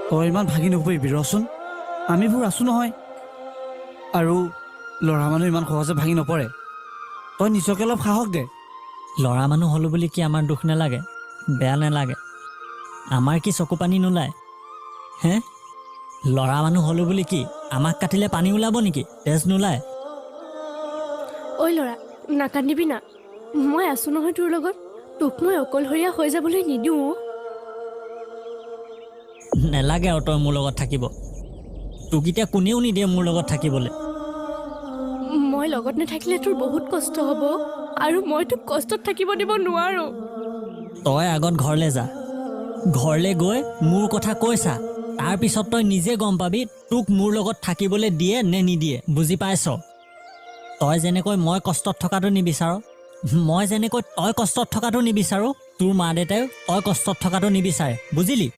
তই ইমান ভাগি নপৰিবি ৰচোন, আমিবোৰ আছো নহয়। আৰু ল'ৰা মানুহ ইমান সহজে ভাগি নপৰে, তই নিজকে অলপ সাহস দে। ল'ৰা মানুহ হ'লো বুলি কি আমাৰ দুখ নালাগে, বেয়া নালাগে? আমাৰ কি চকু পানী নোলায় হে? ল'ৰা মানুহ হ'লো বুলি কি আমাক কাটিলে পানী ওলাব নেকি, তেজ নোলায়? ঐ ল'ৰা, নাকান্দিবি না, মই আছো নহয় তোৰ লগত। তোক মই অকলশৰীয়া হৈ যাবলৈ নিদিওঁ। নেলাগে আৰু তই মোৰ লগত থাকিব। তোক এতিয়া কোনেও নিদিয়ে মোৰ লগত থাকিবলৈ। মই লগত নাথাকিলে তোৰ বহুত কষ্ট হ'ব, আৰু মই তোক কষ্টত থাকিব দিব নোৱাৰো। তই আগত ঘৰলৈ যা, ঘৰলৈ গৈ মোৰ কথা কৈছা, তাৰপিছত তই নিজে গম পাবি তোক মোৰ লগত থাকিবলৈ দিয়ে নে নিদিয়ে। বুজি পাইছ? তই যেনেকৈ মই কষ্টত থকাটো নিবিচাৰ, মই যেনেকৈ তই কষ্টত থকাটো নিবিচাৰোঁ, তোৰ মা দেউতাই তই কষ্টত থকাটো নিবিচাৰে। বুজিলি?